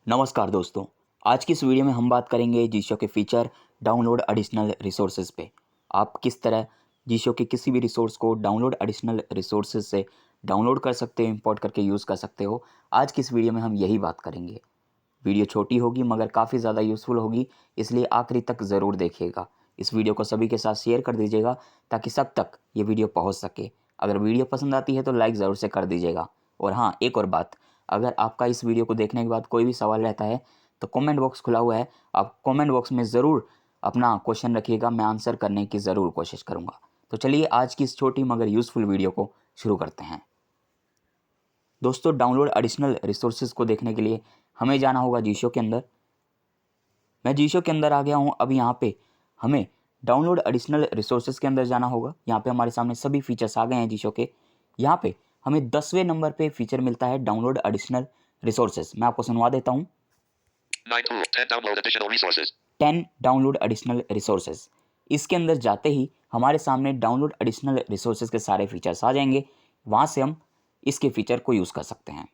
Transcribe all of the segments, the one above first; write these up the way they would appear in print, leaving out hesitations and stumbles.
नमस्कार दोस्तों। आज की इस वीडियो में हम बात करेंगे जीशो के फीचर डाउनलोड एडिशनल रिसोर्सेज पे। आप किस तरह जीशो के किसी भी रिसोर्स को डाउनलोड एडिशनल रिसोर्सेज से डाउनलोड कर सकते हो, इंपोर्ट करके यूज़ कर सकते हो। आज की इस वीडियो में हम यही बात करेंगे। वीडियो छोटी होगी मगर काफ़ी ज़्यादा यूज़फुल होगी, इसलिए आखिरी तक ज़रूर देखिएगा। इस वीडियो को सभी के साथ शेयर कर दीजिएगा ताकि सब तक ये वीडियो पहुंच सके। अगर वीडियो पसंद आती है तो लाइक ज़रूर से कर दीजिएगा। और हाँ, एक और बात, अगर आपका इस वीडियो को देखने के बाद कोई भी सवाल रहता है तो कमेंट बॉक्स खुला हुआ है, आप कमेंट बॉक्स में ज़रूर अपना क्वेश्चन रखिएगा, मैं आंसर करने की ज़रूर कोशिश करूँगा। तो चलिए आज की इस छोटी मगर यूज़फुल वीडियो को शुरू करते हैं। दोस्तों, डाउनलोड एडिशनल रिसोर्सेज को देखने के लिए हमें जाना होगा जीशो के अंदर। मैं जीशो के अंदर आ गया हूँ। अब यहाँ पे हमें डाउनलोड एडिशनल रिसोर्सेज के अंदर जाना होगा। यहाँ पे हमारे सामने सभी फीचर्स आ गए हैं जीशो के। यहाँ पे हमें 10वें नंबर पे फीचर मिलता है डाउनलोड एडिशनल रिसोर्सेज। मैं आपको सुनवा देता हूँ। 10 download additional resources. 10 download additional resources. इसके अंदर जाते ही हमारे सामने डाउनलोड एडिशनल रिसोर्सेज के सारे फीचर्स आ जाएंगे। वहाँ से हम इसके फीचर को यूज़ कर सकते हैं।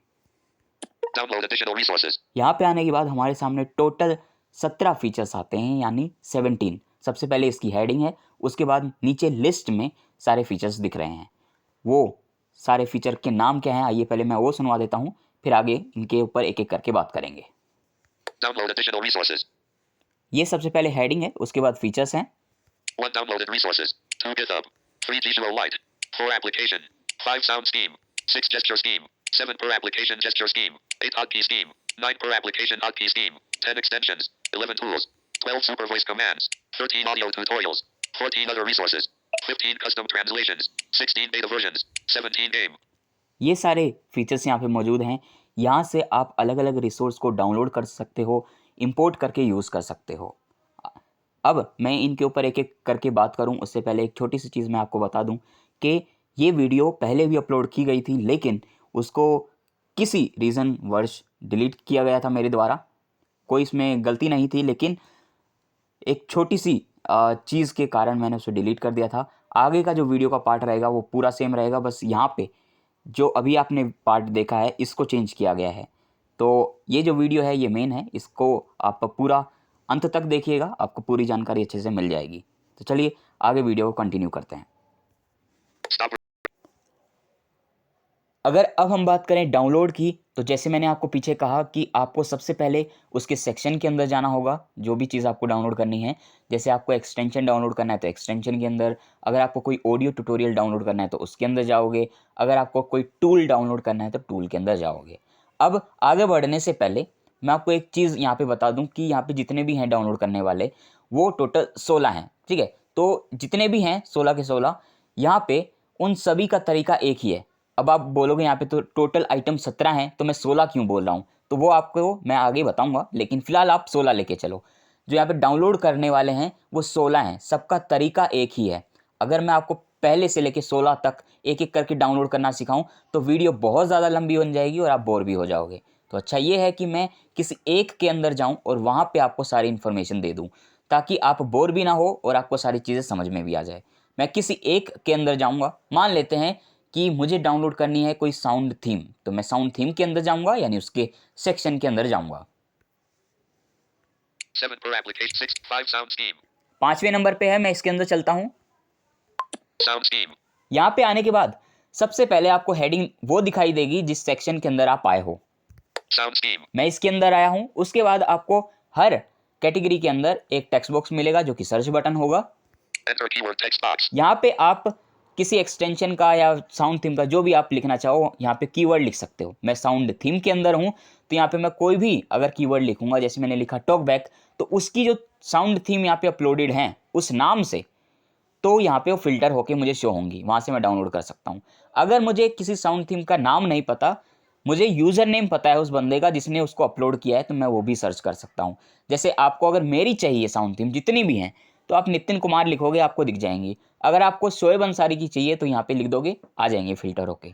Download additional resources. यहाँ पे आने के बाद हमारे सामने टोटल 17 फीचर्स आते हैं, यानी 17। सबसे पहले इसकी हेडिंग है, उसके बाद नीचे लिस्ट में सारे फीचर्स दिख रहे हैं। वो सारे फीचर के नाम क्या हैं, आइए पहले मैं वो सुनवा देता हूँ, फिर आगे इनके ऊपर एक एक करके बात करेंगे। Download additional resources. ये सबसे पहले हेडिंग है, उसके बाद फीचर्स हैं। 1 downloaded resources. 2 GitHub. 3 Visual Light. 4 application. 5 sound scheme. 6 gesture scheme. 7 per application gesture scheme. 8 hotkey scheme. 9 per application hotkey scheme. 10 extensions. 11 tools. 12 super voice commands. 13 audio tutorials. 14 other resources. 15 custom translations. 16 beta versions. 17 game. ये सारे features यहाँ पे मौजूद हैं। यहाँ से आप अलग अलग रिसोर्स को डाउनलोड कर सकते हो, इंपोर्ट करके यूज़ कर सकते हो। अब मैं इनके ऊपर एक एक करके बात करूँ उससे पहले एक छोटी सी चीज़ मैं आपको बता दूँ कि ये वीडियो पहले भी अपलोड की गई थी, लेकिन उसको किसी रीज़न वर्ष डिलीट किया गया था मेरे द्वारा। कोई इसमें गलती नहीं थी, लेकिन एक छोटी सी चीज़ के कारण मैंने उसे डिलीट कर दिया था। आगे का जो वीडियो का पार्ट रहेगा वो पूरा सेम रहेगा, बस यहाँ पे जो अभी आपने पार्ट देखा है इसको चेंज किया गया है। तो ये जो वीडियो है ये मेन है, इसको आप पूरा अंत तक देखिएगा, आपको पूरी जानकारी अच्छे से मिल जाएगी। तो चलिए आगे वीडियो को कंटिन्यू करते हैं। Stop. अगर अब हम बात करें डाउनलोड की, तो जैसे मैंने आपको पीछे कहा कि आपको सबसे पहले उसके सेक्शन के अंदर जाना होगा, जो भी चीज़ आपको डाउनलोड करनी है। जैसे आपको एक्सटेंशन डाउनलोड करना है तो एक्सटेंशन के अंदर, अगर आपको कोई ऑडियो ट्यूटोरियल डाउनलोड करना है तो उसके अंदर जाओगे, अगर आपको कोई टूल डाउनलोड करना है तो टूल के अंदर जाओगे। अब आगे बढ़ने से पहले मैं आपको एक चीज़ यहाँ पे बता दूँ कि यहाँ पे जितने भी हैं डाउनलोड करने वाले वो टोटल 16 हैं, ठीक है। तो जितने भी हैं 16 के 16, यहाँ पे उन सभी का तरीका एक ही है। अब आप बोलोगे यहाँ पे तो टोटल आइटम 17 हैं, तो मैं 16 क्यों बोल रहा हूँ, तो वो आपको मैं आगे बताऊँगा, लेकिन फ़िलहाल आप 16 लेके चलो। जो यहाँ पे डाउनलोड करने वाले हैं वो 16 हैं, सबका तरीका एक ही है। अगर मैं आपको पहले से लेके 16 तक एक एक करके डाउनलोड करना सिखाऊं तो वीडियो बहुत ज़्यादा लंबी बन जाएगी और आप बोर भी हो जाओगे। तो अच्छा ये है कि मैं किसी एक के अंदर जाऊं और वहाँ पे आपको सारी इन्फॉर्मेशन दे दूं, ताकि आप बोर भी ना हो और आपको सारी चीज़ें समझ में भी आ जाए। मैं किसी एक के अंदर जाऊँगा। मान लेते हैं कि मुझे डाउनलोड करनी है कोई साउंड थीम, तो मैं साउंड थीम के अंदर जाऊँगा, यानी उसके सेक्शन के अंदर जाऊँगा। 7 per application. 6 5 sound scheme. 5वें नंबर पे है, मैं इसके अंदर चलता हूँ। Sound scheme. यहाँ पे आने के बाद सबसे पहले आपको हेडिंग वो दिखाई देगी जिस सेक्शन के अंदर आप आए हो। Sound scheme. मैं इसके अंदर आया हूँ। उसके बाद आपको हर कैटेगरी के अंदर एक टेक्स्ट बॉक्स मिलेगा जो कि सर्च बटन होगा। Enter keyword text box. यहाँ पे आप किसी एक्सटेंशन का या साउंड थीम का जो भी आप लिखना चाहो यहाँ पे कीवर्ड लिख सकते हो। मैं साउंड थीम के अंदर हूँ, तो यहाँ पे मैं कोई भी अगर कीवर्ड लिखूंगा, जैसे मैंने लिखा टॉक बैक, तो उसकी जो साउंड थीम यहाँ पे अपलोडेड है उस नाम से, तो यहाँ पे वो फिल्टर होके मुझे शो होंगी, वहाँ से मैं डाउनलोड कर सकता हूँ। अगर मुझे किसी साउंड थीम का नाम नहीं पता, मुझे यूज़र नेम पता है उस बंदे का जिसने उसको अपलोड किया है, तो मैं वो भी सर्च कर सकता हूँ। जैसे आपको अगर मेरी चाहिए साउंड थीम जितनी भी हैं, तो आप नितिन कुमार लिखोगे आपको दिख जाएंगी। अगर आपको शोएब अंसारी की चाहिए तो यहाँ पे लिख दोगे, आ जाएंगे फिल्टर होके।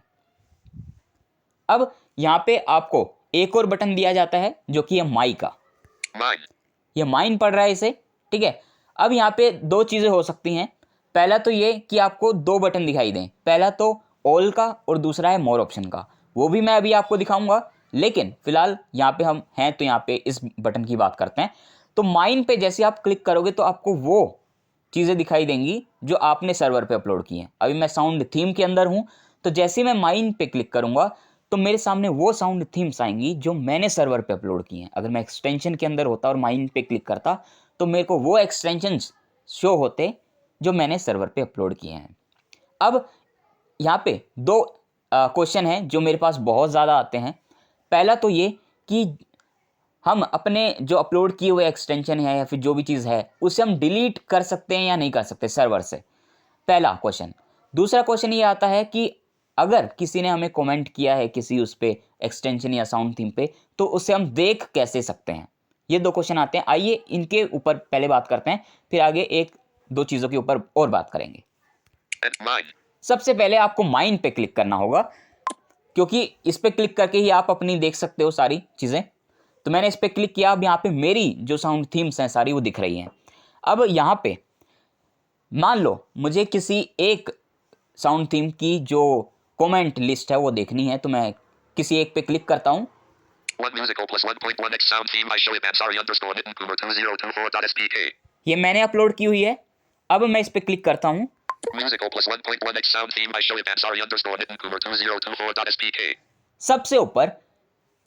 अब यहाँ पे आपको एक और बटन दिया जाता है जो कि है माई का। Mine. ये माइन पड़ रहा है इसे, ठीक है। अब यहाँ पे दो चीज़ें हो सकती हैं। पहला तो ये कि आपको दो बटन दिखाई दें, पहला तो ऑल का और दूसरा है मोर ऑप्शन का, वो भी मैं अभी आपको दिखाऊंगा। लेकिन फिलहाल यहाँ पे हम हैं तो यहाँ पे इस बटन की बात करते हैं। तो माइन पे जैसे आप क्लिक करोगे तो आपको वो चीज़ें दिखाई देंगी जो आपने सर्वर पे अपलोड की हैं। अभी मैं साउंड थीम के अंदर हूँ, तो जैसे मैं माइन पे क्लिक करूँगा तो मेरे सामने वो साउंड थीम्स आएंगी जो मैंने सर्वर पे अपलोड की हैं। अगर मैं एक्सटेंशन के अंदर होता और माइन पे क्लिक करता तो मेरे को वो एक्सटेंशंस शो होते जो मैंने सर्वर पे अपलोड किए हैं। अब यहाँ पे दो क्वेश्चन हैं जो मेरे पास बहुत ज़्यादा आते हैं। पहला तो ये कि हम अपने जो अपलोड किए हुए एक्सटेंशन है या फिर जो भी चीज़ है उसे हम डिलीट कर सकते हैं या नहीं कर सकते सर्वर से, पहला क्वेश्चन। दूसरा क्वेश्चन ये आता है कि अगर किसी ने हमें कमेंट किया है किसी उस पे एक्सटेंशन या साउंड थीम पे, तो उसे हम देख कैसे सकते हैं। ये दो क्वेश्चन आते हैं। आइए इनके ऊपर पहले बात करते हैं, फिर आगे एक दो चीज़ों के ऊपर और बात करेंगे। Mine. सबसे पहले आपको माइन पे क्लिक करना होगा, क्योंकि इस पे क्लिक करके ही आप अपनी देख सकते हो सारी चीज़ें। तो मैंने इस पे क्लिक किया, अब यहाँ पे मेरी जो साउंड थीम्स हैं सारी वो दिख रही हैं। अब यहाँ पे मान लो मुझे किसी एक साउंड थीम की जो कमेंट लिस्ट है वो देखनी है, तो मैं किसी एक पे क्लिक करता हूँ। One musical plus 1.1x sound theme by Shoaib Ansari underscore Nitin Kumar 2024.spk. ये मैंने अपलोड की हुई है। अब मैं इस पे क्लिक करता हूँ। Musical plus 1.1x sound theme by Shoaib Ansari underscore Nitin Kumar 2024.spk. सबसे ऊपर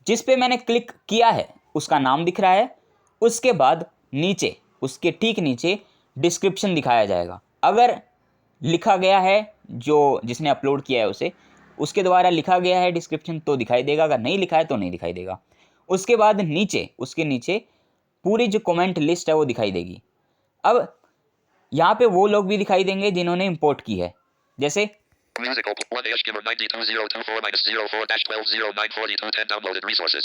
जिस पे मैंने क्लिक किया है उसका नाम दिख रहा है। उसके बाद नीचे, उसके ठीक नीचे डिस्क्रिप्शन दिखाया जाएगा। अगर लिखा गया है जो जिसने अपलोड किया है उसे, उसके द्वारा लिखा गया है डिस्क्रिप्शन तो दिखाई देगा, अगर नहीं लिखा है तो नहीं दिखाई देगा। उसके बाद नीचे, उसके नीचे पूरी जो कमेंट लिस्ट है वो दिखाई देगी। अब यहाँ पे वो लोग भी दिखाई देंगे जिन्होंने इंपोर्ट की है। जैसे Musical 1 Skimmer 92024 minus 04-12094210 downloaded resources.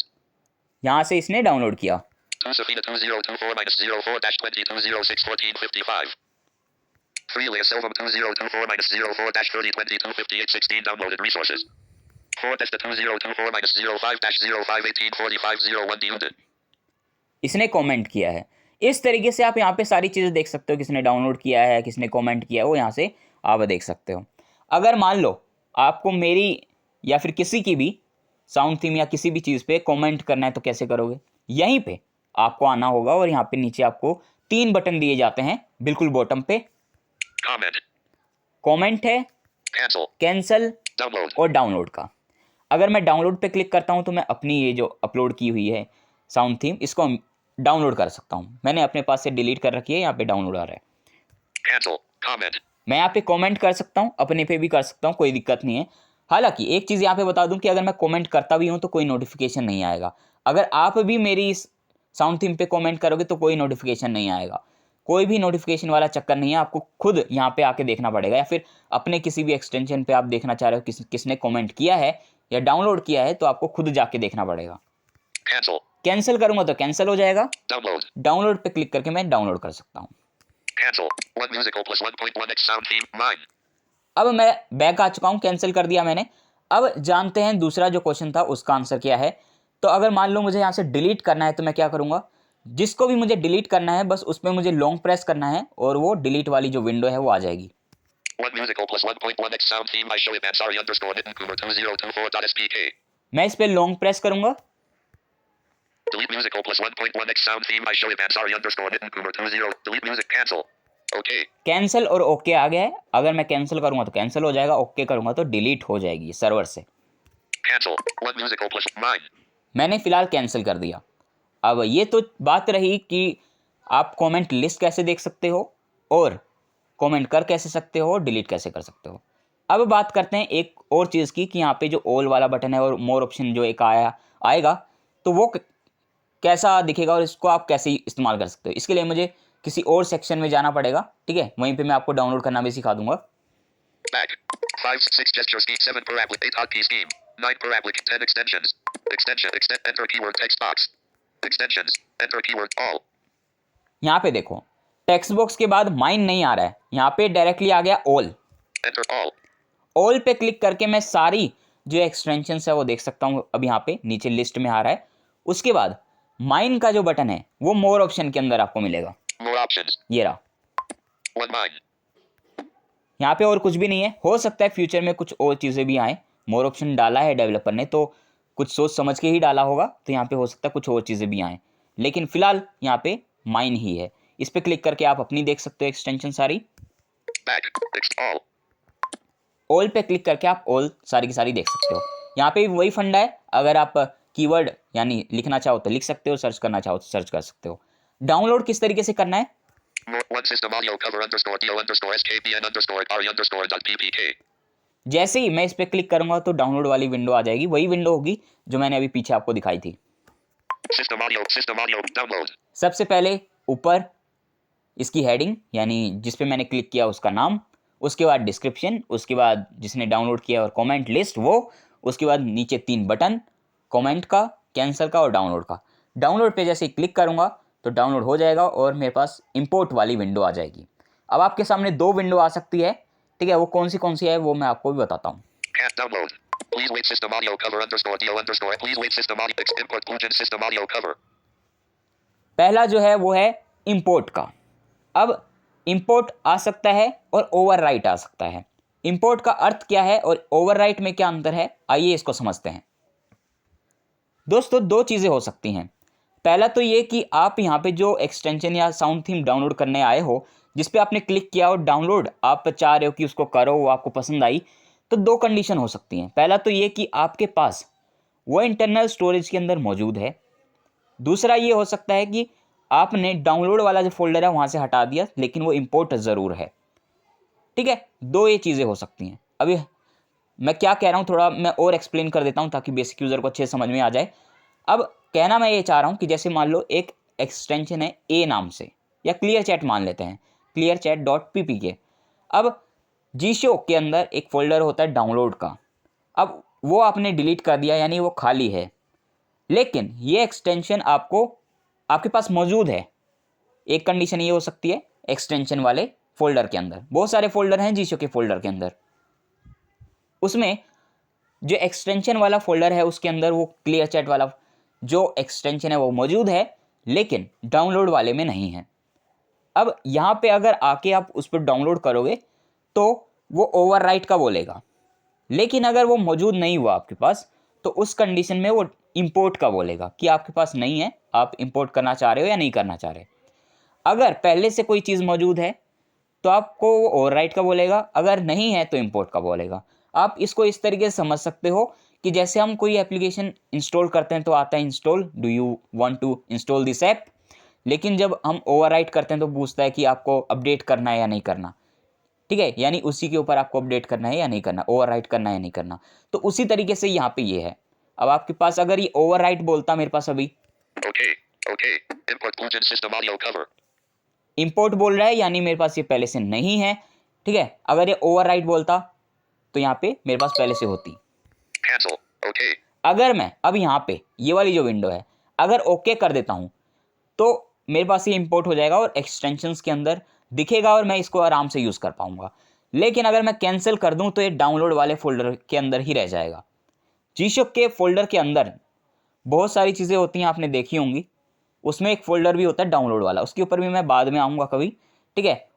यहाँ से इसने डाउनलोड किया। 2 Safina 2024 minus 04-20261455. 3 Leah Silva 2024 minus 04-30225816 downloaded resources. 4 Testa 2024 minus 05-05184501 Diunde. इसने कमेंट किया है। इस तरीके से आप यहाँ पे सारी चीज़ें देख सकते हो, किसने डाउनलोड किया है, किसने कमेंट किया है, वो यहाँ से आप देख सकते हो। अगर मान लो आपको मेरी या फिर किसी की भी साउंड थीम या किसी भी चीज़ पे कमेंट करना है तो कैसे करोगे? यहीं पे आपको आना होगा और यहाँ पे नीचे आपको 3 बटन दिए जाते हैं बिल्कुल बॉटम पे। Comment. कमेंट है, Cancel. Cancel Download. और डाउनलोड का। अगर मैं डाउनलोड पे क्लिक करता हूँ तो मैं अपनी ये जो अपलोड की हुई है साउंड थीम, इसको डाउनलोड कर सकता हूँ। मैंने अपने पास से डिलीट कर रखी है, यहाँ पे डाउनलोड आ रहा है। Cancel. Comment. मैं यहाँ पे कमेंट कर सकता हूँ, अपने पे भी कर सकता हूँ, कोई दिक्कत नहीं है। हालांकि एक चीज़ यहाँ पे बता दूँ कि अगर मैं कमेंट करता भी हूँ तो कोई नोटिफिकेशन नहीं आएगा। अगर आप भी मेरी इस साउंड थीम पे कमेंट करोगे तो कोई नोटिफिकेशन नहीं आएगा। कोई भी नोटिफिकेशन वाला चक्कर नहीं है, आपको खुद यहाँ पे आके देखना पड़ेगा, या फिर अपने किसी भी एक्सटेंशन पे आप देखना चाह रहे हो किसने कमेंट किया है या डाउनलोड किया है, तो आपको खुद जाके देखना पड़ेगा। Cancel. कैंसिल करूँगा तो कैंसिल हो जाएगा। Download. डाउनलोड पे क्लिक करके मैं डाउनलोड कर सकता हूँ। Cancel. 1 musical plus 1.1x sound theme. Mine. अब मैं बैक आ चुका हूँ, कैंसिल कर दिया मैंने। अब जानते हैं दूसरा जो क्वेश्चन था उसका आंसर क्या है। तो अगर मान लो मुझे यहाँ से डिलीट करना है तो मैं क्या करूँगा? जिसको भी मुझे डिलीट करना है बस उस पर मुझे लॉन्ग प्रेस करना है और वो डिलीट वाली जो विंडो है वो आ जाएगी। 1 musical plus 1.1x sound theme by Shoaib Ansari underscore Nitin Kumar 2024.spk. मैं इस पर लॉन्ग प्रेस करूँगा। Delete musical plus 1.1x sound theme by Shoaib Ansari underscore Nitin Kumar 20. Delete music. Cancel. Okay. Cancel और okay आ गया है। अगर मैं cancel करूँगा तो कैंसिल हो जाएगा, ओके करूँगा तो डिलीट हो जाएगी सर्वर से। Cancel. 1 musical plus mine. मैंने फ़िलहाल कैंसिल कर दिया। अब ये तो बात रही कि आप कमेंट लिस्ट कैसे देख सकते हो और कमेंट कर कैसे सकते हो और डिलीट कैसे कर सकते हो। अब बात करते हैं एक और चीज़ की कि यहाँ पे जो ऑल वाला बटन है और मोर ऑप्शन जो एक आएगा तो वो कैसा दिखेगा और इसको आप कैसे इस्तेमाल कर सकते हो। इसके लिए मुझे किसी और सेक्शन में जाना पड़ेगा, ठीक है? वहीं पे मैं आपको डाउनलोड करना भी सिखा दूंगा। Back. 5, 6 gesture scheme. 7 per applicant. 8 hotkey scheme. 9 per applicant. 10 extensions. Extension. Enter keyword text box. Extensions. Enter keyword all. यहाँ पे देखो टेक्स्ट बॉक्स के बाद माइन नहीं आ रहा है, यहाँ पे डायरेक्टली आ गया ऑल। Enter all. ऑल पे क्लिक करके मैं सारी जो एक्सटेंशंस है वो देख सकता हूँ। अब यहाँ पे नीचे लिस्ट में आ रहा है। उसके बाद माइन का जो बटन है वो मोर ऑप्शन के अंदर आपको मिलेगा। More options. ये रहा। One mine. यहाँ पे और कुछ भी नहीं है। हो सकता है फ्यूचर में कुछ और चीज़ें भी आएँ। मोर ऑप्शन डाला है डेवलपर ने तो कुछ सोच समझ के ही डाला होगा, तो यहाँ पे हो सकता है कुछ और चीज़ें भी आएँ, लेकिन फ़िलहाल यहाँ पे माइन ही है। इस पे क्लिक करके आप अपनी देख सकते हो एक्सटेंशन सारी। Back. All. ऑल पे क्लिक करके आप ऑल सारी की सारी देख सकते हो। यहाँ पे भी वही फंडा है, अगर आप कीवर्ड यानी लिखना चाहो तो लिख सकते हो, सर्च करना चाहो तो सर्च कर सकते हो। डाउनलोड किस तरीके से करना है? One system audio cover underscore do underscore skpn underscore ari underscore dot ppk. जैसे ही मैं इस पे क्लिक करूंगा तो डाउनलोड वाली विंडो आ जाएगी, वही विंडो होगी जो मैंने अभी पीछे आपको दिखाई थी। System audio download. सबसे पहले ऊपर इसकी हेडिंग यानी जिस पे मैंने क्लिक किया उसका नाम, उसके बाद डिस्क्रिप्शन, उसके बाद जिसने डाउनलोड किया और कमेंट लिस्ट वो, उसके बाद नीचे 3 बटन, कमेंट का, कैंसिल का और डाउनलोड का। डाउनलोड पे जैसे ही क्लिक करूंगा तो डाउनलोड हो जाएगा और मेरे पास इंपोर्ट वाली विंडो आ जाएगी। अब आपके सामने 2 विंडो आ सकती है, ठीक है, वो कौन सी है वो मैं आपको भी बताता हूँ। Can't download. Please wait system audio cover underscore do underscore. Please wait system audio import Plugin system audio cover. पहला जो है वो है इंपोर्ट का। अब इंपोर्ट आ सकता है और ओवरराइट आ सकता है। इंपोर्ट का अर्थ क्या है और ओवरराइट में क्या अंतर है, आइए इसको समझते हैं। दोस्तों 2 चीज़ें हो सकती हैं। पहला तो ये कि आप यहाँ पे जो एक्सटेंशन या साउंड थीम डाउनलोड करने आए हो, जिस पे आपने क्लिक किया और डाउनलोड आप चाह रहे हो कि उसको करो, वो आपको पसंद आई, तो 2 कंडीशन हो सकती हैं। पहला तो ये कि आपके पास वो इंटरनल स्टोरेज के अंदर मौजूद है। दूसरा ये हो सकता है कि आपने डाउनलोड वाला जो फोल्डर है वहाँ से हटा दिया, लेकिन वो इंपोर्ट ज़रूर है। ठीक है, 2 ये चीज़ें हो सकती हैं। अभी मैं क्या कह रहा हूँ थोड़ा मैं और एक्सप्लेन कर देता हूँ ताकि बेसिक यूज़र को अच्छे से समझ में आ जाए। अब कहना मैं ये चाह रहा हूँ कि जैसे मान लो एक एक्सटेंशन है ए नाम से, या क्लियर चैट मान लेते हैं, क्लियर चैट डॉट ppk। अब जीशो के अंदर एक फ़ोल्डर होता है डाउनलोड का, अब वो आपने डिलीट कर दिया यानी वो खाली है, लेकिन ये एक्सटेंशन आपके पास मौजूद है। एक कंडीशन ये हो सकती है एक्सटेंशन वाले फ़ोल्डर के अंदर, बहुत सारे फ़ोल्डर हैं जीशो के फ़ोल्डर के अंदर, उसमें जो एक्सटेंशन वाला फ़ोल्डर है उसके अंदर वो क्लियर चैट वाला जो एक्सटेंशन है वो मौजूद है, लेकिन डाउनलोड वाले में नहीं है। अब यहाँ पे अगर आके आप उस पर डाउनलोड करोगे तो वो ओवरराइट का बोलेगा, लेकिन अगर वो मौजूद नहीं हुआ आपके पास तो उस कंडीशन में वो इंपोर्ट का बोलेगा कि आपके पास नहीं है, आप इंपोर्ट करना चाह रहे हो या नहीं करना चाह रहे। अगर पहले से कोई चीज़ मौजूद है तो आपको वो ओवरराइट का बोलेगा, अगर नहीं है तो इंपोर्ट का बोलेगा। आप इसको इस तरीके से समझ सकते हो कि जैसे हम कोई एप्लीकेशन इंस्टॉल करते हैं तो आता है install, do you want to install this app, लेकिन जब हम ओवरराइट करते हैं तो पूछता है कि आपको अपडेट करना है या नहीं करना। ठीक है, यानी उसी के ऊपर आपको अपडेट करना है या नहीं करना, ओवरराइट करना है या नहीं करना। तो उसी तरीके से यहाँ पे ये है। अब आपके पास अगर ये ओवरराइट बोलता मेरे पास अभी Okay. Import Plugin system audio cover. Import बोल रहा है यानी मेरे पास ये पहले से नहीं है। ठीक है, अगर ये ओवरराइट बोलता तो यहाँ पे मेरे पास पहले से होती। Cancel. Okay. अगर मैं अब यहाँ पे ये वाली जो विंडो है अगर ओके कर देता हूँ तो मेरे पास ये इंपोर्ट हो जाएगा और एक्सटेंशंस के अंदर दिखेगा और मैं इसको आराम से यूज़ कर पाऊंगा। लेकिन अगर मैं कैंसिल कर दूं तो ये डाउनलोड वाले फोल्डर के अंदर ही रह जाएगा। जीशो के फोल्डर के अंदर बहुत सारी चीज़ें होती हैं, आपने देखी होंगी, उसमें एक फ़ोल्डर भी होता है डाउनलोड वाला, उसके ऊपर भी मैं बाद में आऊँगा कभी। ठीक है,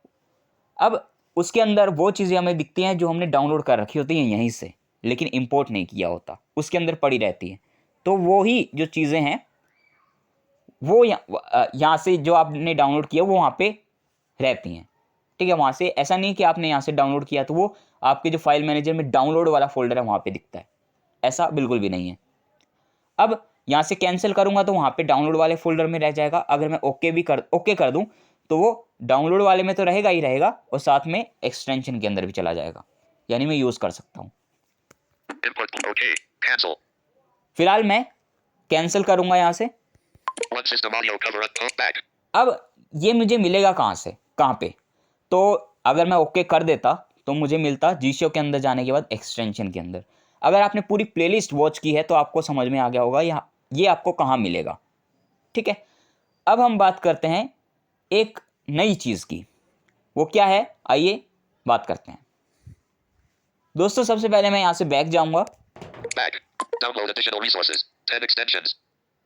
अब उसके अंदर वो चीज़ें हमें दिखती हैं जो हमने डाउनलोड कर रखी होती हैं यहीं से, लेकिन इंपोर्ट नहीं किया होता, उसके अंदर पड़ी रहती हैं। तो वो ही जो चीज़ें हैं वो यहाँ से जो आपने डाउनलोड किया वो वहाँ पे रहती हैं। ठीक है, वहाँ से ऐसा नहीं कि आपने यहाँ से डाउनलोड किया तो वो आपके जो फाइल मैनेजर में डाउनलोड वाला फ़ोल्डर है वहाँ पे दिखता है, ऐसा बिल्कुल भी नहीं है। अब यहाँ से कैंसिल करूँगा तो वहाँ पे डाउनलोड वाले फ़ोल्डर में रह जाएगा। अगर मैं ओके कर दूँ तो वो डाउनलोड वाले में तो रहेगा ही रहेगा और साथ में एक्सटेंशन के अंदर भी चला जाएगा, यानी मैं यूज़ कर सकता हूँ। Input. Okay. Cancel. फिलहाल मैं कैंसिल करूँगा यहाँ से। One system audio cover back. अब ये मुझे मिलेगा कहाँ से, कहाँ पे? तो अगर मैं ओके कर देता तो मुझे मिलता जीशो के अंदर जाने के बाद एक्सटेंशन के अंदर। अगर आपने पूरी प्लेलिस्ट वॉच की है तो आपको समझ में आ गया होगा यहाँ ये आपको कहाँ मिलेगा। ठीक है, अब हम बात करते हैं एक नई चीज़ की, वो क्या है आइए बात करते हैं। दोस्तों सबसे पहले मैं यहाँ से बैक जाऊँगा। Back. Download additional resources. 10 extensions.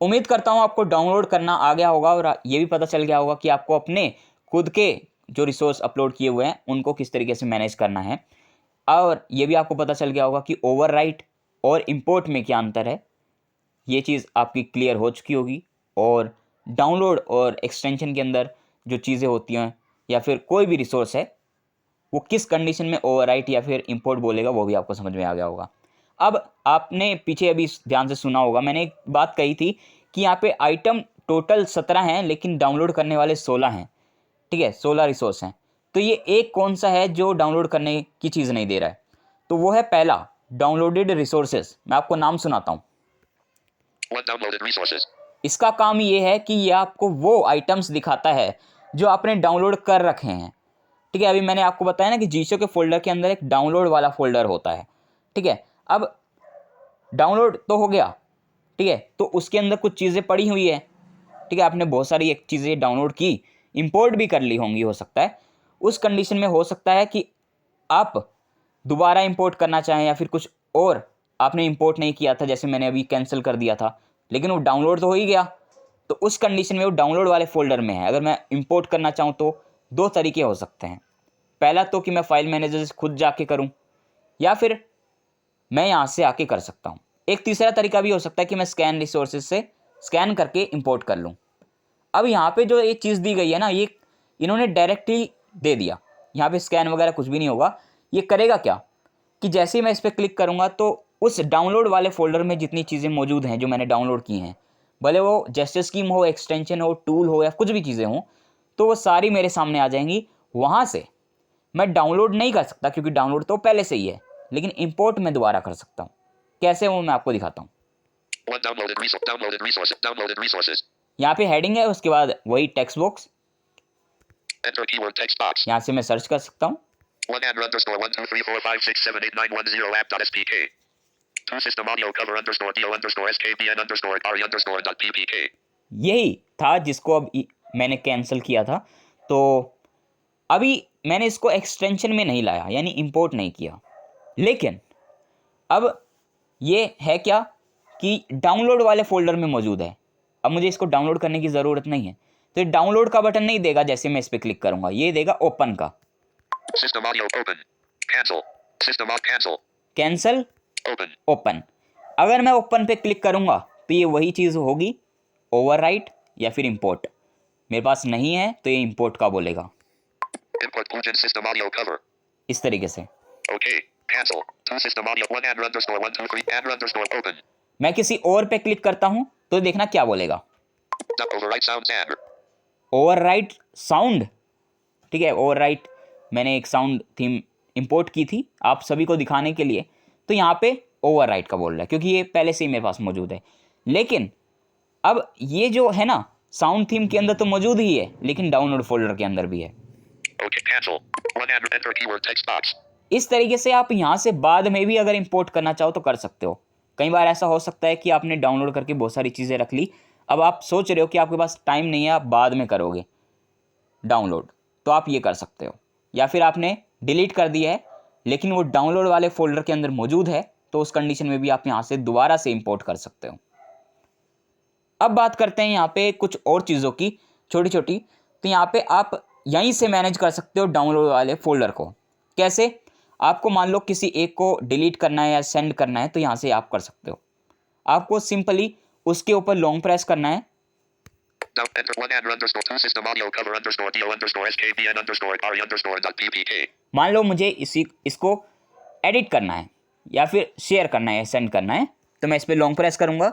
उम्मीद करता हूँ आपको डाउनलोड करना आ गया होगा और ये भी पता चल गया होगा कि आपको अपने खुद के जो रिसोर्स अपलोड किए हुए हैं उनको किस तरीके से मैनेज करना है, और ये भी आपको पता चल गया होगा कि ओवरराइट और इंपोर्ट में क्या अंतर है। ये चीज़ आपकी क्लियर हो चुकी होगी। और डाउनलोड और एक्सटेंशन के अंदर जो चीज़ें होती हैं या फिर कोई भी रिसोर्स है वो किस कंडीशन में ओवरराइट या फिर इंपोर्ट बोलेगा वो भी आपको समझ में आ गया होगा। अब आपने पीछे अभी ध्यान से सुना होगा, मैंने एक बात कही थी कि यहाँ पे आइटम टोटल 17 हैं लेकिन डाउनलोड करने वाले 16 हैं। ठीक है, 16 रिसोर्स हैं। तो ये एक कौन सा है जो डाउनलोड करने की चीज़ नहीं दे रहा है? तो वो है पहला डाउनलोडेड रिसोर्सेज। मैं आपको नाम सुनाता हूँ। One downloaded resources. इसका काम ये है कि ये आपको वो आइटम्स दिखाता है जो आपने डाउनलोड कर रखे हैं। ठीक है, अभी मैंने आपको बताया ना कि जीशो के फोल्डर के अंदर एक डाउनलोड वाला फोल्डर होता है। ठीक है, अब डाउनलोड तो हो गया। ठीक है, तो उसके अंदर कुछ चीज़ें पड़ी हुई है। ठीक है, आपने बहुत सारी एक चीज़ें डाउनलोड की, इंपोर्ट भी कर ली होंगी हो सकता है। उस कंडीशन में हो सकता है कि आप दोबारा इंपोर्ट करना चाहें या फिर कुछ और आपने इंपोर्ट नहीं किया था, जैसे मैंने अभी कैंसिल कर दिया था, लेकिन वो डाउनलोड तो हो ही गया। तो उस कंडीशन में वो डाउनलोड वाले फोल्डर में है। अगर मैं इंपोर्ट करना चाहूँ तो दो तरीके हो सकते हैं। पहला तो कि मैं फाइल मैनेजर से खुद जाके करूँ या फिर मैं यहाँ से आके कर सकता हूँ। एक तीसरा तरीका भी हो सकता है कि मैं स्कैन रिसोर्सेज से स्कैन करके इंपोर्ट कर लूँ। अब यहाँ पे जो ये चीज़ दी गई है ना, ये इन्होंने डायरेक्टली दे दिया। यहाँ पे स्कैन वगैरह कुछ भी नहीं होगा। ये करेगा क्या कि जैसे ही मैं इस पर क्लिक करूँगा तो उस डाउनलोड वाले फोल्डर में जितनी चीज़ें मौजूद हैं जो मैंने डाउनलोड की हैं, भले वो जेस्चर स्कीम हो, एक्सटेंशन हो, टूल हो या कुछ भी चीज़ें हों, तो वो सारी मेरे सामने आ जाएंगी। वहाँ से मैं डाउनलोड नहीं कर सकता क्योंकि डाउनलोड तो पहले से ही है, लेकिन इंपोर्ट मैं दोबारा कर सकता हूँ। कैसे वो मैं आपको दिखाता हूँ। One downloaded resource. Downloaded resources. Downloaded resources. यहाँ पे हेडिंग है, उसके बाद वही text box, Enter keyword text box. यहाँ से मैं सर्च कर सकता हूँ। 1 _ 2 system audio cover _ dio _ skbn _ ari _.ppk. यही था जिसको अब मैंने कैंसिल किया था। तो अभी मैंने इसको एक्सटेंशन में नहीं लाया, यानी इंपोर्ट नहीं किया, लेकिन अब ये है क्या कि डाउनलोड वाले फोल्डर में मौजूद है। अब मुझे इसको डाउनलोड करने की ज़रूरत नहीं है, तो ये डाउनलोड का बटन नहीं देगा। जैसे मैं इस पर क्लिक करूँगा ये देगा ओपन का। System audio open. Cancel. System audio cancel. Cancel, Open. Open. अगर मैं ओपन पे क्लिक करूँगा तो ये वही चीज़ होगी, ओवरराइट या फिर इंपोर्ट। मेरे पास नहीं है तो ये इंपोर्ट का बोलेगा। Input Pugin system audio cover. इस तरीके से Okay. Cancel. 2 system audio 1 _ 1 2 3 _ open. मैं किसी और पे क्लिक करता हूँ तो देखना क्या बोलेगा। Overwrite sounds and. Overwrite sound. ठीक है, ओवरराइट मैंने एक साउंड थीम इंपोर्ट की थी आप सभी को दिखाने के लिए, तो यहाँ पे ओवरराइट का बोल रहा है क्योंकि ये पहले से ही मेरे पास मौजूद है। लेकिन अब ये जो है ना, साउंड थीम के अंदर तो मौजूद ही है लेकिन डाउनलोड फोल्डर के अंदर भी है। Okay. Cancel. 1 _ enter keyword text box. इस तरीके से आप यहाँ से बाद में भी अगर इंपोर्ट करना चाहो तो कर सकते हो। कई बार ऐसा हो सकता है कि आपने डाउनलोड करके बहुत सारी चीज़ें रख ली, अब आप सोच रहे हो कि आपके पास टाइम नहीं है, आप बाद में करोगे डाउनलोड, तो आप ये कर सकते हो। या फिर आपने डिलीट कर दिया है लेकिन वो डाउनलोड वाले फोल्डर के अंदर मौजूद है, तो उस कंडीशन में भी आप यहाँ से दोबारा से इंपोर्ट कर सकते हो। अब बात करते हैं यहाँ पे कुछ और चीज़ों की, छोटी छोटी। तो यहाँ पे आप यहीं से मैनेज कर सकते हो डाउनलोड वाले फोल्डर को। कैसे? आपको मान लो किसी एक को डिलीट करना है या सेंड करना है, तो यहाँ से आप कर सकते हो। आपको सिंपली उसके ऊपर लॉन्ग प्रेस करना है। Now enter 1 _ 2 system audio cover _ dio _ skbn _ ari _.ppk. मान लो मुझे इसको एडिट करना है या फिर शेयर करना है, सेंड करना है, तो मैं इस पर लॉन्ग प्रेस करूँगा।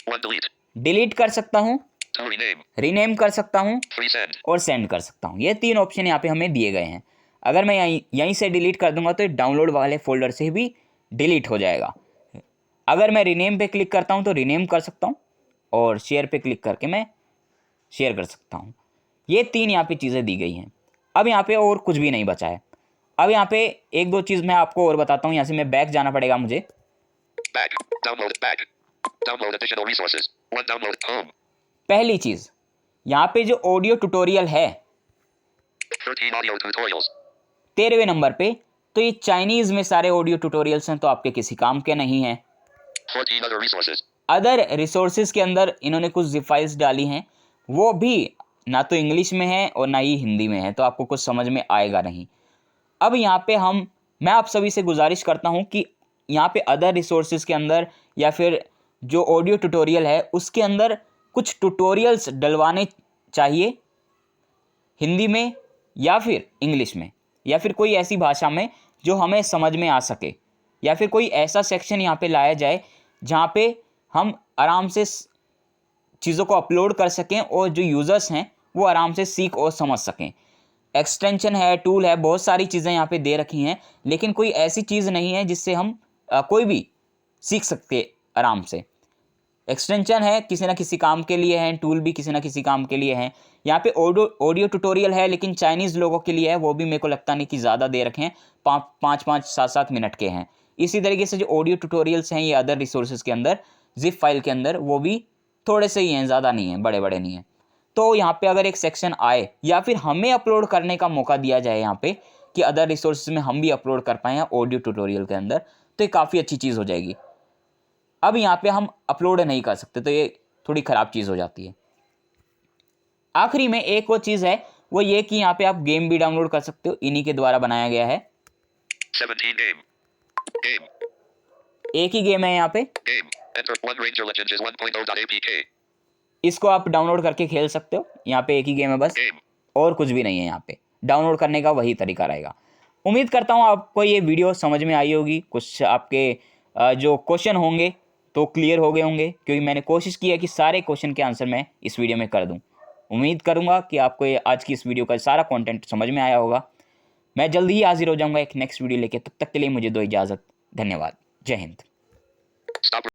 1 delete. डिलीट कर सकता हूँ, 2 rename. रीनेम कर सकता हूँ 3 send. और सेंड कर सकता हूँ। ये तीन ऑप्शन यहाँ पे हमें दिए गए हैं। अगर मैं यहीं से डिलीट कर दूंगा तो डाउनलोड वाले फोल्डर से भी डिलीट हो जाएगा। अगर मैं रीनेम पे क्लिक करता हूँ तो रीनेम कर सकता हूँ और शेयर पे क्लिक करके मैं शेयर कर सकता हूँ। ये तीन यहाँ पे चीज़ें दी गई हैं। अब यहाँ पे और कुछ भी नहीं बचा है। अब यहाँ पे एक दो चीज़ मैं आपको और बताता हूँ। यहाँ से मैं बैक जाना पड़ेगा मुझे। Back. Download back. Download additional resources. 1 download home. पहली चीज़, यहाँ पे जो ऑडियो ट्यूटोरियल है 13 audio tutorials. 13वें नंबर पे, तो ये चाइनीज़ में सारे ऑडियो ट्यूटोरियल्स हैं, तो आपके किसी काम के नहीं हैं। 14 other resources. अदर रिसोर्सेज के अंदर इन्होंने कुछ जिप फाइल्स डाली हैं, वो भी ना तो इंग्लिश में है और ना ही हिंदी में है, तो आपको कुछ समझ में आएगा नहीं। अब यहाँ पे मैं आप सभी से गुजारिश करता हूँ कि यहाँ पे अदर रिसोर्सेज के अंदर या फिर जो ऑडियो ट्यूटोरियल है उसके अंदर कुछ ट्यूटोरियल्स डलवाने चाहिए हिंदी में या फिर इंग्लिश में या फिर कोई ऐसी भाषा में जो हमें समझ में आ सके, या फिर कोई ऐसा सेक्शन यहाँ पे लाया जाए जहाँ पे हम आराम से चीज़ों को अपलोड कर सकें और जो यूज़र्स हैं वो आराम से सीख और समझ सकें। एक्सटेंशन है, टूल है, बहुत सारी चीज़ें यहाँ पे दे रखी हैं, लेकिन कोई ऐसी चीज़ नहीं है जिससे हम कोई भी सीख सकते आराम से। एक्सटेंशन है किसी ना किसी काम के लिए है, टूल भी किसी ना किसी काम के लिए है। यहाँ पे ऑडियो ट्यूटोरियल है लेकिन चाइनीज़ लोगों के लिए है, वो भी मेरे को लगता नहीं कि ज़्यादा दे रखे हैं, 5-5, 7-7 मिनट के हैं। इसी तरीके से जो ऑडियो ट्यूटोरियल्स हैं ये अदर रिसोर्सेज के अंदर जिप फाइल के अंदर वो भी थोड़े से ही हैं, ज़्यादा नहीं हैं, बड़े बड़े नहीं हैं। तो यहाँ पे अगर एक सेक्शन आए या फिर हमें अपलोड करने का मौका दिया जाए यहाँ पे कि अदर रिसोर्सेज में हम भी अपलोड कर पाएँ ऑडियो ट्यूटोरियल के अंदर, तो ये काफ़ी अच्छी चीज़ हो जाएगी। अब यहाँ पे हम अपलोड नहीं कर सकते तो ये थोड़ी ख़राब चीज़ हो जाती है। आखिरी में एक और चीज़ है वो ये कि यहाँ पे आप गेम भी डाउनलोड कर सकते हो, इन्हीं के द्वारा बनाया गया है। 17 game. एक ही गेम है यहाँ पे, Game. Enter One Ranger Legends is 1.0.apk. इसको आप डाउनलोड करके खेल सकते हो। यहाँ पे एक ही गेम है बस, Game. और कुछ भी नहीं है यहाँ पे। डाउनलोड करने का वही तरीका रहेगा। उम्मीद करता हूँ आपको ये वीडियो समझ में आई होगी, कुछ आपके जो क्वेश्चन होंगे तो क्लियर हो गए होंगे, क्योंकि मैंने कोशिश की है कि सारे क्वेश्चन के आंसर मैं इस वीडियो में कर दूँ। उम्मीद करूँगा कि आपको ये आज की इस वीडियो का सारा कंटेंट समझ में आया होगा। मैं जल्दी ही हाजिर हो जाऊँगा एक नेक्स्ट वीडियो लेके, तब तक के लिए मुझे दो इजाज़त। धन्यवाद। जय हिंद। Stop.